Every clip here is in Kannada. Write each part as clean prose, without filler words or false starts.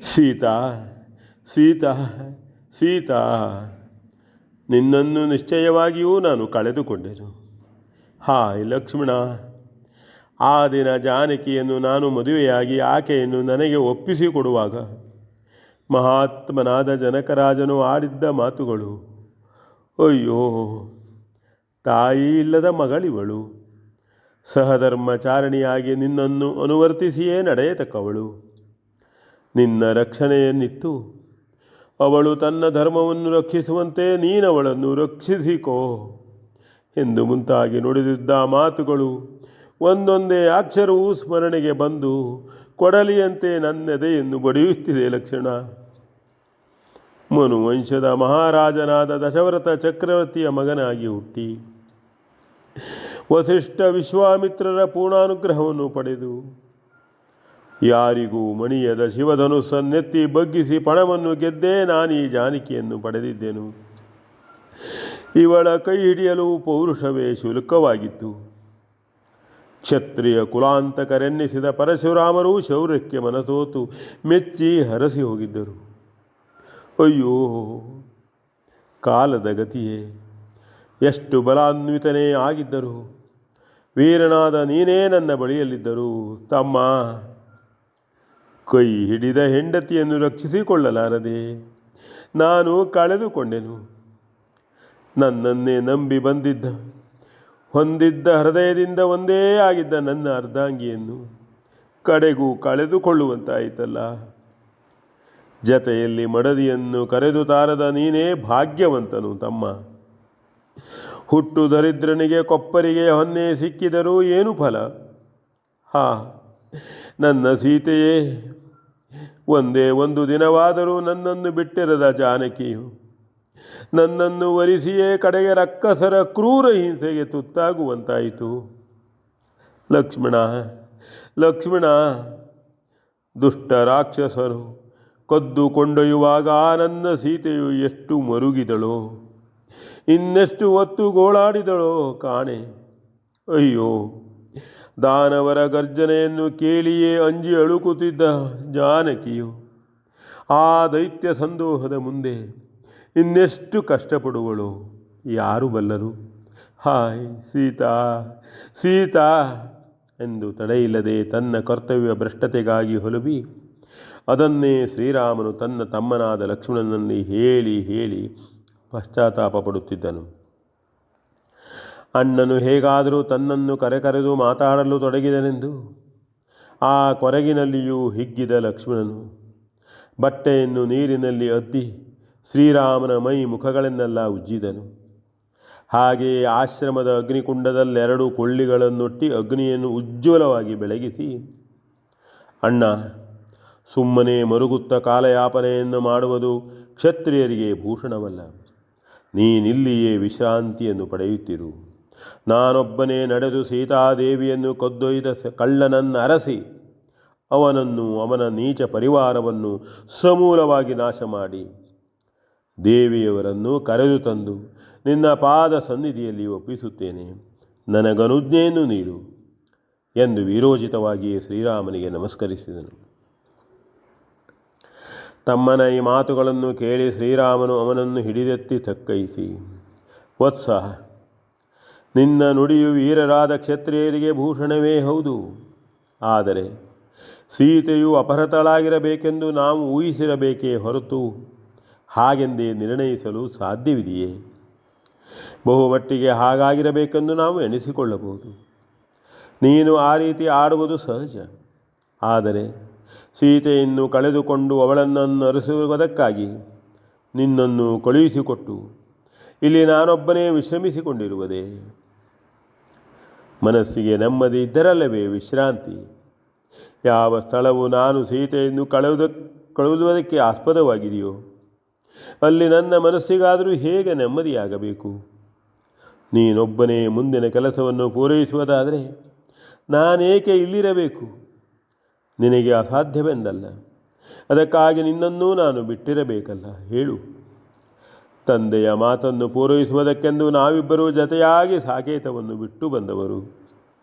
ಸೀತಾ, ಸೀತಾ, ಸೀತಾ, ನಿನ್ನನ್ನು ನಿಶ್ಚಯವಾಗಿಯೂ ನಾನು ಕಳೆದುಕೊಂಡೆನು. ಹಾಯ್ ಲಕ್ಷ್ಮಣ, ಆ ದಿನ ಜಾನಕಿಯನ್ನು ನಾನು ಮದುವೆಯಾಗಿ ಆಕೆಯನ್ನು ನನಗೆ ಒಪ್ಪಿಸಿಕೊಡುವಾಗ ಮಹಾತ್ಮನಾದ ಜನಕರಾಜನು ಆಡಿದ್ದ ಮಾತುಗಳು, ಅಯ್ಯೋ ತಾಯಿ ಇಲ್ಲದ ಮಗಳಿವಳು, ಸಹಧರ್ಮಚಾರಣಿಯಾಗಿ ನಿನ್ನನ್ನು ಅನುವರ್ತಿಸಿಯೇ ನಡೆಯತಕ್ಕವಳು, ನಿನ್ನ ರಕ್ಷಣೆಯನ್ನಿತ್ತು ಅವಳು ತನ್ನ ಧರ್ಮವನ್ನು ರಕ್ಷಿಸುವಂತೆ ನೀನವಳನ್ನು ರಕ್ಷಿಸಿಕೋ ಎಂದು ಮುಂತಾಗಿ ನುಡಿದಿದ್ದ ಮಾತುಗಳು ಒಂದೊಂದೇ ಅಕ್ಷರವೂ ಸ್ಮರಣೆಗೆ ಬಂದು ಕೊಡಲಿಯಂತೆ ನನ್ನೆದೆಯನ್ನು ಬಡಿಯುತ್ತಿದೆ ಲಕ್ಷಣ. ಮನುವಂಶದ ಮಹಾರಾಜನಾದ ದಶರಥ ಚಕ್ರವರ್ತಿಯ ಮಗನಾಗಿ ಹುಟ್ಟಿ ವಸಿಷ್ಠ ವಿಶ್ವಾಮಿತ್ರರ ಪೂರ್ಣಾನುಗ್ರಹವನ್ನು ಪಡೆದು ಯಾರಿಗೂ ಮಣಿಯದ ಶಿವಧನುಸ್ಸನ್ನೆತ್ತಿ ಬಗ್ಗಿಸಿ ಪಣವನ್ನು ಗೆದ್ದೇ ನಾನೀ ಜಾನಕಿಯನ್ನು ಪಡೆದಿದ್ದೆನು. ಇವಳ ಕೈ ಹಿಡಿಯಲು ಪೌರುಷವೇ ಶುಲ್ಕವಾಗಿತ್ತು. ಕ್ಷತ್ರಿಯ ಕುಲಾಂತಕರೆನ್ನಿಸಿದ ಪರಶುರಾಮರು ಶೌರ್ಯಕ್ಕೆ ಮನಸೋತು ಮೆಚ್ಚಿ ಹರಸಿ ಹೋಗಿದ್ದರು. ಅಯ್ಯೋ ಕಾಲದ ಗತಿಯೇ, ಎಷ್ಟು ಬಲಾನ್ವಿತನೇ ಆಗಿದ್ದರು, ವೀರನಾದ ನೀನೇ ನನ್ನ ಬಳಿಯಲ್ಲಿದ್ದರು ತಮ್ಮ, ಕೈ ಹಿಡಿದ ಹೆಂಡತಿಯನ್ನು ರಕ್ಷಿಸಿಕೊಳ್ಳಲಾರದೆ ನಾನು ಕಳೆದುಕೊಂಡೆನು. ನನ್ನನ್ನೇ ನಂಬಿ ಹೊಂದಿದ್ದ ಹೃದಯದಿಂದ ಒಂದೇ ಆಗಿದ್ದ ನನ್ನ ಅರ್ಧಾಂಗಿಯನ್ನು ಕಡೆಗೂ ಕಳೆದುಕೊಳ್ಳುವಂತಾಯಿತಲ್ಲ. ಜತೆಯಲ್ಲಿ ಮಡದಿಯನ್ನು ಕರೆದು ತಾರದ ನೀನೇ ಭಾಗ್ಯವಂತನು ತಮ್ಮ. ಹುಟ್ಟು ದರಿದ್ರನಿಗೆ ಕೊಪ್ಪರಿಗೆ ಹೊನ್ನೆ ಸಿಕ್ಕಿದರೂ ಏನು ಫಲ? ನನ್ನ ಸೀತೆಯೇ, ಒಂದೇ ಒಂದು ದಿನವಾದರೂ ನನ್ನನ್ನು ಬಿಟ್ಟಿರದ ಜಾನಕಿಯು ನನ್ನನ್ನು ವರಿಸಿಯೇ ಕಡೆಗೆ ರಕ್ಕಸರ ಕ್ರೂರ ಹಿಂಸೆಗೆ ತುತ್ತಾಗುವಂತಾಯಿತು. ಲಕ್ಷ್ಮಣ, ಲಕ್ಷ್ಮಣ, ದುಷ್ಟ ರಾಕ್ಷಸರು ಕದ್ದು ಕೊಂಡೊಯ್ಯುವಾಗ ನನ್ನ ಸೀತೆಯು ಎಷ್ಟು ಮರುಗಿದಳೋ, ಇನ್ನೆಷ್ಟು ಹೊತ್ತು ಗೋಳಾಡಿದಳೋ ಕಾಣೆ. ಅಯ್ಯೋ, ದಾನವರ ಗರ್ಜನೆಯನ್ನು ಕೇಳಿಯೇ ಅಂಜಿ ಅಳುಕುತ್ತಿದ್ದ ಜಾನಕಿಯು ಆ ದೈತ್ಯ ಸಂದೋಹದ ಮುಂದೆ ಇನ್ನೆಷ್ಟು ಕಷ್ಟಪಡುವಳು ಯಾರು ಬಲ್ಲರು? ಹಾಯ್ ಸೀತಾ, ಸೀತಾ ಎಂದು ತಡೆಯಿಲ್ಲದೆ ತನ್ನ ಕರ್ತವ್ಯ ಭ್ರಷ್ಟತೆಗಾಗಿ ಹೊಲುಬಿ ಅದನ್ನೇ ಶ್ರೀರಾಮನು ತನ್ನ ತಮ್ಮನಾದ ಲಕ್ಷ್ಮಣನಲ್ಲಿ ಹೇಳಿ ಹೇಳಿ ಪಶ್ಚಾತ್ತಾಪ ಪಡುತ್ತಿದ್ದನು. ಅಣ್ಣನು ಹೇಗಾದರೂ ತನ್ನನ್ನು ಕರೆದು ಮಾತಾಡಲು ತೊಡಗಿದನೆಂದು ಆ ಕೊರಗಿನಲ್ಲಿಯೂ ಹಿಗ್ಗಿದ ಲಕ್ಷ್ಮಣನು ಬಟ್ಟೆಯನ್ನು ನೀರಿನಲ್ಲಿ ಅದ್ದಿ ಶ್ರೀರಾಮನ ಮೈ ಮುಖಗಳನ್ನೆಲ್ಲ ಉಜ್ಜಿದನು. ಹಾಗೆಯೇ ಆಶ್ರಮದ ಅಗ್ನಿಕುಂಡದಲ್ಲೆರಡು ಕೊಳ್ಳಿಗಳನ್ನೊಟ್ಟಿ ಅಗ್ನಿಯನ್ನು ಉಜ್ವಲವಾಗಿ ಬೆಳಗಿಸಿ, ಅಣ್ಣ, ಸುಮ್ಮನೆ ಮರುಗುತ್ತ ಕಾಲಯಾಪನೆಯನ್ನು ಮಾಡುವುದು ಕ್ಷತ್ರಿಯರಿಗೆ ಭೂಷಣವಲ್ಲ. ನೀನಿಲ್ಲಿಯೇ ವಿಶ್ರಾಂತಿಯನ್ನು ಪಡೆಯುತ್ತಿರು. ನಾನೊಬ್ಬನೇ ನಡೆದು ಸೀತಾದೇವಿಯನ್ನು ಕದ್ದೊಯ್ದ ಕಳ್ಳನನ್ನು ಅರಸಿ ಅವನನ್ನು ಅವನ ನೀಚ ಪರಿವಾರವನ್ನು ಸಮೂಲವಾಗಿ ನಾಶ ಮಾಡಿ ದೇವಿಯವರನ್ನು ಕರೆದು ತಂದು ನಿನ್ನ ಪಾದ ಸನ್ನಿಧಿಯಲ್ಲಿ ಒಪ್ಪಿಸುತ್ತೇನೆ. ನನಗನುಜ್ಞೆಯನ್ನು ನೀಡು ಎಂದು ವೀರೋಚಿತವಾಗಿಯೇ ಶ್ರೀರಾಮನಿಗೆ ನಮಸ್ಕರಿಸಿದನು. ತಮ್ಮನ ಈ ಮಾತುಗಳನ್ನು ಕೇಳಿ ಶ್ರೀರಾಮನು ಅವನನ್ನು ಹಿಡಿದೆತ್ತಿ ತಕ್ಕೈಸಿ, ವತ್ಸ, ನಿನ್ನ ನುಡಿಯು ವೀರರಾದ ಕ್ಷತ್ರಿಯರಿಗೆ ಭೂಷಣವೇ ಹೌದು. ಆದರೆ ಸೀತೆಯು ಅಪಹೃತಳಾಗಿರಬೇಕೆಂದು ನಾವು ಊಹಿಸಿರಬೇಕೇ ಹೊರತು ಹಾಗೆಂದೇ ನಿರ್ಣಯಿಸಲು ಸಾಧ್ಯವಿದೆಯೇ? ಬಹುಮಟ್ಟಿಗೆ ಹಾಗಾಗಿರಬೇಕೆಂದು ನಾವು ಎಣಿಸಿಕೊಳ್ಳಬಹುದು. ನೀನು ಆ ರೀತಿ ಆಡುವುದು ಸಹಜ. ಆದರೆ ಸೀತೆಯನ್ನು ಕಳೆದುಕೊಂಡು ಅವಳನ್ನು ಅರಸುವುದಕ್ಕಾಗಿ ನಿನ್ನನ್ನು ಕಳುಹಿಸಿಕೊಟ್ಟು ಇಲ್ಲಿ ನಾನೊಬ್ಬನೇ ವಿಶ್ರಮಿಸಿಕೊಂಡಿರುವುದೇ? ಮನಸ್ಸಿಗೆ ನೆಮ್ಮದಿ ಇದ್ದರಲ್ಲವೇ ವಿಶ್ರಾಂತಿ? ಯಾವ ಸ್ಥಳವು ನಾನು ಸೀತೆಯನ್ನು ಕಳುವುದಕ್ಕೆ ಆಸ್ಪದವಾಗಿದೆಯೋ ಅಲ್ಲಿ ನನ್ನ ಮನಸ್ಸಿಗಾದರೂ ಹೇಗೆ ನೆಮ್ಮದಿಯಾಗಬೇಕು? ನೀನೊಬ್ಬನೇ ಮುಂದಿನ ಕೆಲಸವನ್ನು ಪೂರೈಸುವುದಾದರೆ ನಾನೇಕೆ ಇಲ್ಲಿರಬೇಕು? ನಿನಗೆ ಅಸಾಧ್ಯವೆಂದಲ್ಲ. ಅದಕ್ಕಾಗಿ ನಿನ್ನನ್ನೂ ನಾನು ಬಿಟ್ಟಿರಬೇಕಲ್ಲ, ಹೇಳು. ತಂದೆಯ ಮಾತನ್ನು ಪೂರೈಸುವುದಕ್ಕೆಂದು ನಾವಿಬ್ಬರೂ ಜತೆಯಾಗಿ ಸಾಕೇತವನ್ನು ಬಿಟ್ಟು ಬಂದವರು.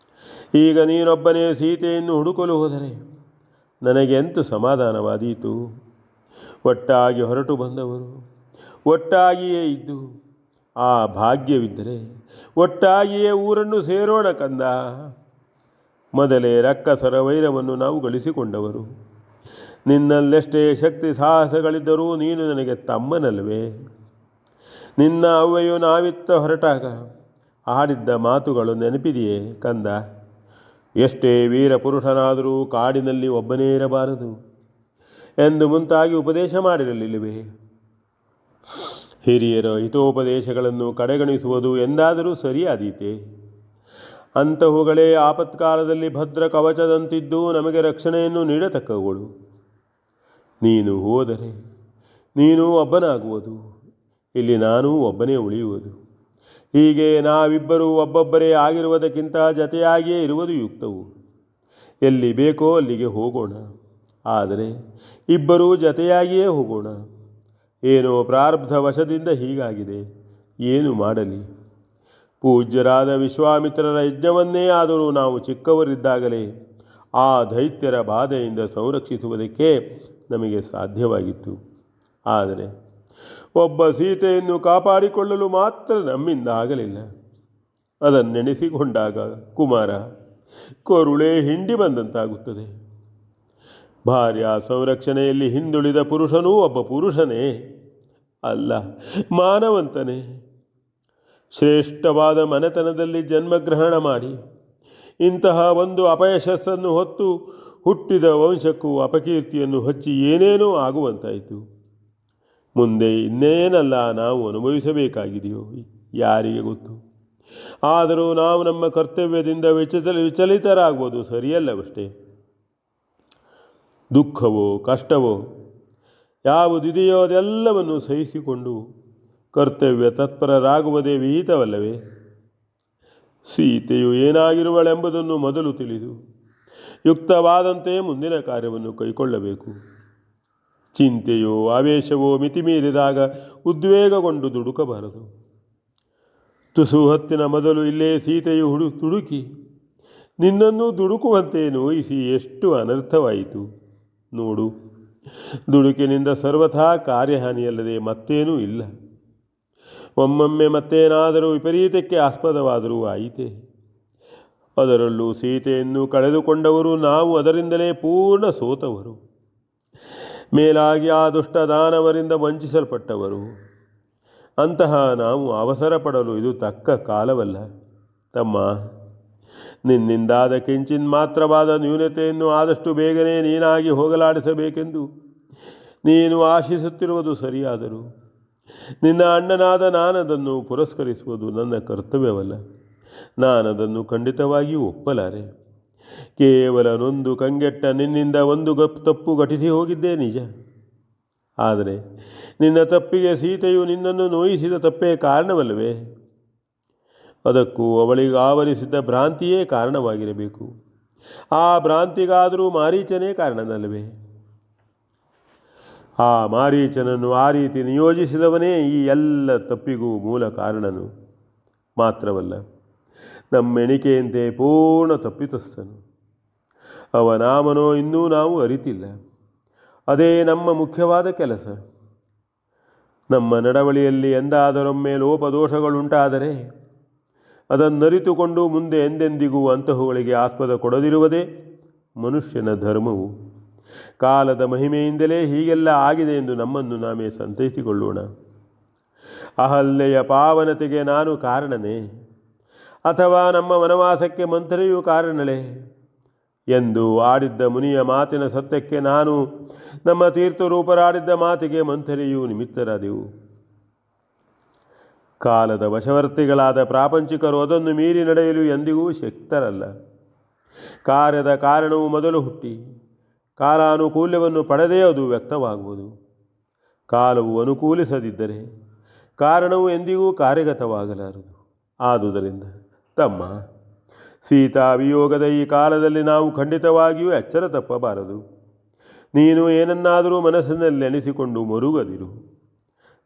ಈಗ ನೀನೊಬ್ಬನೇ ಸೀತೆಯನ್ನು ಹುಡುಕಲು ಹೋದರೆ ನನಗೆಂತೂ ಸಮಾಧಾನವಾದೀತು? ಒಟ್ಟಾಗಿ ಹೊರಟು ಬಂದವರು, ಒಟ್ಟಾಗಿಯೇ ಇದ್ದು ಆ ಭಾಗ್ಯವಿದ್ದರೆ ಒಟ್ಟಾಗಿಯೇ ಊರನ್ನು ಸೇರೋಣ ಕಂದ. ಮೊದಲೇ ರಕ್ಕಸರ ವೈರವನ್ನು ನಾವು ಗಳಿಸಿಕೊಂಡವರು. ನಿನ್ನಲ್ಲೆಷ್ಟೇ ಶಕ್ತಿ ಸಾಹಸಗಳಿದ್ದರೂ ನೀನು ನನಗೆ ತಮ್ಮನಲ್ವೇ? ನಿನ್ನ ಅವ್ವೆಯು ನಾವಿತ್ತ ಹೊರಟಾಗ ಆಡಿದ್ದ ಮಾತುಗಳು ನೆನಪಿದೆಯೇ ಕಂದ? ಎಷ್ಟೇ ವೀರ ಪುರುಷನಾದರೂ ಕಾಡಿನಲ್ಲಿ ಒಬ್ಬನೇ ಇರಬಾರದು ಎಂದು ಮುಂತಾಗಿ ಉಪದೇಶ ಮಾಡಿರಲಿಲ್ಲವೇ? ಹಿರಿಯರ ಹಿತೋಪದೇಶಗಳನ್ನು ಕಡೆಗಣಿಸುವುದು ಎಂದಾದರೂ ಸರಿಯಾದೀತೆ? ಅಂತಹುಗಳೇ ಆಪತ್ಕಾಲದಲ್ಲಿ ಭದ್ರ ಕವಚದಂತಿದ್ದು ನಮಗೆ ರಕ್ಷಣೆಯನ್ನು ನೀಡತಕ್ಕವುಗಳು. ನೀನು ಹೋದರೆ ನೀನು ಒಬ್ಬನಾಗುವುದು, ಇಲ್ಲಿ ನಾನೂ ಒಬ್ಬನೇ ಉಳಿಯುವುದು. ಹೀಗೆ ನಾವಿಬ್ಬರೂ ಒಬ್ಬೊಬ್ಬರೇ ಆಗಿರುವುದಕ್ಕಿಂತ ಜತೆಯಾಗಿಯೇ ಇರುವುದು ಯುಕ್ತವು. ಎಲ್ಲಿ ಬೇಕೋ ಅಲ್ಲಿಗೆ ಹೋಗೋಣ, ಆದರೆ ಇಬ್ಬರೂ ಜತೆಯಾಗಿಯೇ ಹೋಗೋಣ. ಏನೋ ಪ್ರಾರಬ್ಧ ವಶದಿಂದ ಹೀಗಾಗಿದೆ, ಏನು ಮಾಡಲಿ? ಪೂಜ್ಯರಾದ ವಿಶ್ವಾಮಿತ್ರರ ಯಜ್ಞವನ್ನೇ ಆದರೂ ನಾವು ಚಿಕ್ಕವರಿದ್ದಾಗಲೇ ಆ ದೈತ್ಯರ ಬಾಧೆಯಿಂದ ಸಂರಕ್ಷಿಸುವುದಕ್ಕೆ ನಮಗೆ ಸಾಧ್ಯವಾಗಿತ್ತು. ಆದರೆ ಒಬ್ಬ ಸೀತೆಯನ್ನು ಕಾಪಾಡಿಕೊಳ್ಳಲು ಮಾತ್ರ ನಮ್ಮಿಂದ ಆಗಲಿಲ್ಲ. ಅದನ್ನೆನೆಸಿಕೊಂಡಾಗ ಕುಮಾರ, ಕರುಳೇ ಹಿಂಡಿ ಬಂದಂತಾಗುತ್ತದೆ. ಭಾರ್ಯ ಸಂರಕ್ಷಣೆಯಲ್ಲಿ ಹಿಂದುಳಿದ ಪುರುಷನೂ ಒಬ್ಬ ಪುರುಷನೇ ಅಲ್ಲ, ಮಾನವಂತನೇ. ಶ್ರೇಷ್ಠವಾದ ಮನೆತನದಲ್ಲಿ ಜನ್ಮಗ್ರಹಣ ಮಾಡಿ ಇಂತಹ ಒಂದು ಅಪಯಶಸ್ಸನ್ನು ಹೊತ್ತು ಹುಟ್ಟಿದ ವಂಶಕ್ಕೂ ಅಪಕೀರ್ತಿಯನ್ನು ಹಚ್ಚಿ ಏನೇನೋ ಆಗುವಂತಾಯಿತು. ಮುಂದೆ ಇನ್ನೇನಲ್ಲ ನಾವು ಅನುಭವಿಸಬೇಕಾಗಿದೆಯೋ ಯಾರಿಗೆ ಗೊತ್ತು? ಆದರೂ ನಾವು ನಮ್ಮ ಕರ್ತವ್ಯದಿಂದ ವಿಚಲಿತರಾಗುವುದು ಸರಿಯಲ್ಲವಷ್ಟೇ. ದುಃಖವೋ ಕಷ್ಟವೋ ಯಾವುದಿದೆಯೋ ಅದೆಲ್ಲವನ್ನು ಸಹಿಸಿಕೊಂಡು ಕರ್ತವ್ಯ ತತ್ಪರರಾಗುವುದೇ ವಿಹಿತವಲ್ಲವೇ? ಸೀತೆಯು ಏನಾಗಿರುವಳೆಂಬುದನ್ನು ಮೊದಲು ತಿಳಿದು ಯುಕ್ತವಾದಂತೆ ಮುಂದಿನ ಕಾರ್ಯವನ್ನು ಕೈಗೊಳ್ಳಬೇಕು. ಚಿಂತೆಯೋ ಆವೇಶವೋ ಮಿತಿಮೀರಿದಾಗ ಉದ್ವೇಗಗೊಂಡು ದುಡುಕಬಾರದು. ತುಸು ಹೊತ್ತಿನ ಮೊದಲು ಇಲ್ಲೇ ಸೀತೆಯು ತುಡುಕಿ ನಿನ್ನನ್ನು ದುಡುಕುವಂತೆ ನೋಯಿಸಿ ಎಷ್ಟು ಅನರ್ಥವಾಯಿತು ನೋಡು. ದುಡುಕಿನಿಂದ ಸರ್ವಥಾ ಕಾರ್ಯಹಾನಿಯಲ್ಲದೆ ಮತ್ತೇನೂ ಇಲ್ಲ. ಒಮ್ಮೊಮ್ಮೆ ಮತ್ತೇನಾದರೂ ವಿಪರೀತಕ್ಕೆ ಆಸ್ಪದವಾದರೂ ಆಯಿತೆ. ಅದರಲ್ಲೂ ಸೀತೆಯನ್ನು ಕಳೆದುಕೊಂಡವರು ನಾವು, ಅದರಿಂದಲೇ ಪೂರ್ಣ ಸೋತವರು. ಮೇಲಾಗಿ ಆ ದುಷ್ಟ ದಾನವರಿಂದ ವಂಚಿಸಲ್ಪಟ್ಟವರು. ಅಂತಹ ನಾವು ಅವಸರ ಪಡಲು ಇದು ತಕ್ಕ ಕಾಲವಲ್ಲ. ತಮ್ಮ, ನಿನ್ನಿಂದಾದ ಕಿಂಚಿನ್ ಮಾತ್ರವಾದ ನ್ಯೂನತೆಯನ್ನು ಆದಷ್ಟು ಬೇಗನೆ ನೀನಾಗಿ ಹೋಗಲಾಡಿಸಬೇಕೆಂದು ನೀನು ಆಶಿಸುತ್ತಿರುವುದು ಸರಿಯಾದರೂ ನಿನ್ನ ಅಣ್ಣನಾದ ನಾನದನ್ನು ಪುರಸ್ಕರಿಸುವುದು ನನ್ನ ಕರ್ತವ್ಯವಲ್ಲ. ನಾನದನ್ನು ಖಂಡಿತವಾಗಿಯೂ ಒಪ್ಪಲಾರೆ. ಕೇವಲ ನೊಂದು ಕಂಗೆಟ್ಟ ನಿನ್ನಿಂದ ಒಂದು ತಪ್ಪು ಘಟಿಸಿ ಹೋಗಿದ್ದೇ ನಿಜ. ಆದರೆ ನಿನ್ನ ತಪ್ಪಿಗೆ ಸೀತೆಯು ನಿನ್ನನ್ನು ನೋಯಿಸಿದ ತಪ್ಪೇ ಕಾರಣವಲ್ಲವೇ? ಅದಕ್ಕೂ ಅವಳಿಗೆ ಆವರಿಸಿದ್ದ ಭ್ರಾಂತಿಯೇ ಕಾರಣವಾಗಿರಬೇಕು. ಆ ಭ್ರಾಂತಿಗಾದರೂ ಮಾರೀಚನೇ ಕಾರಣನಲ್ಲವೇ? ಆ ಮಾರೀಚನನ್ನು ಆ ರೀತಿ ನಿಯೋಜಿಸಿದವನೇ ಈ ಎಲ್ಲ ತಪ್ಪಿಗೂ ಮೂಲ ಕಾರಣನು ಮಾತ್ರವಲ್ಲ, ನಮ್ಮೆಣಿಕೆಯಂತೆ ಪೂರ್ಣ ತಪ್ಪಿತಸ್ಥನು. ಅವನಾಮನೋ ಇನ್ನೂ ನಾವು ಅರಿತಿಲ್ಲ. ಅದೇ ನಮ್ಮ ಮುಖ್ಯವಾದ ಕೆಲಸ. ನಮ್ಮ ನಡವಳಿಯಲ್ಲಿ ಎಂದಾದರೊಮ್ಮೆ ಲೋಪದೋಷಗಳುಂಟಾದರೆ ಅದನ್ನರಿತುಕೊಂಡು ಮುಂದೆ ಎಂದೆಂದಿಗೂ ಅಂತಹವುಗಳಿಗೆ ಆಸ್ಪದ ಕೊಡದಿರುವುದೇ ಮನುಷ್ಯನ ಧರ್ಮವು. ಕಾಲದ ಮಹಿಮೆಯಿಂದಲೇ ಹೀಗೆಲ್ಲ ಆಗಿದೆ ಎಂದು ನಮ್ಮನ್ನು ನಾವೇ ಸಂತೈಸಿಕೊಳ್ಳೋಣ. ಅಹಲ್ಯೆಯ ಪಾವನತೆಗೆ ನಾನು ಕಾರಣನೇ, ಅಥವಾ ನಮ್ಮ ವನವಾಸಕ್ಕೆ ಮಂಥರೆಯೂ ಕಾರಣಳೇ ಎಂದು ಆಡಿದ್ದ ಮುನಿಯ ಮಾತಿನ ಸತ್ಯಕ್ಕೆ ನಾನು, ನಮ್ಮ ತೀರ್ಥರೂಪರಾಡಿದ್ದ ಮಾತಿಗೆ ಮಂಥರೆಯೂ ನಿಮಿತ್ತರಾದೆವು. ಕಾಲದ ವಶವರ್ತಿಗಳಾದ ಪ್ರಾಪಂಚಿಕರು ಅದನ್ನು ಮೀರಿ ನಡೆಯಲು ಎಂದಿಗೂ ಶಕ್ತರಲ್ಲ. ಕಾರ್ಯದ ಕಾರಣವು ಮೊದಲು ಹುಟ್ಟಿ ಕಾಲಾನುಕೂಲ್ಯವನ್ನು ಪಡೆದೇ ಅದು ವ್ಯಕ್ತವಾಗುವುದು. ಕಾಲವು ಅನುಕೂಲಿಸದಿದ್ದರೆ ಕಾರಣವು ಎಂದಿಗೂ ಕಾರ್ಯಗತವಾಗಲಾರದು. ಆದುದರಿಂದ ತಮ್ಮ, ಸೀತಾವಿಯೋಗದ ಈ ಕಾಲದಲ್ಲಿ ನಾವು ಖಂಡಿತವಾಗಿಯೂ ಎಚ್ಚರ ತಪ್ಪಬಾರದು. ನೀನು ಏನನ್ನಾದರೂ ಮನಸ್ಸಿನಲ್ಲಿ ಎಣಿಸಿಕೊಂಡು ಮರುಗದಿರು.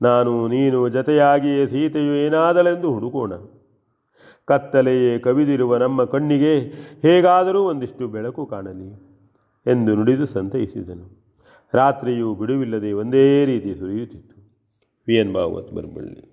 ನಾನು ನೀನು ಜತೆಯಾಗಿಯೇ ಸೀತೆಯು ಏನಾದಳೆಂದು ಹುಡುಕೋಣ. ಕತ್ತಲೆಯೇ ಕವಿದಿರುವ ನಮ್ಮ ಕಣ್ಣಿಗೆ ಹೇಗಾದರೂ ಒಂದಿಷ್ಟು ಬೆಳಕು ಕಾಣಲಿ ಎಂದು ನುಡಿದು ಸಂತೈಸಿದನು. ರಾತ್ರಿಯೂ ಬಿಡುವಿಲ್ಲದೆ ಒಂದೇ ರೀತಿ ಸುರಿಯುತ್ತಿತ್ತು. V N Bhagavat Baraballi.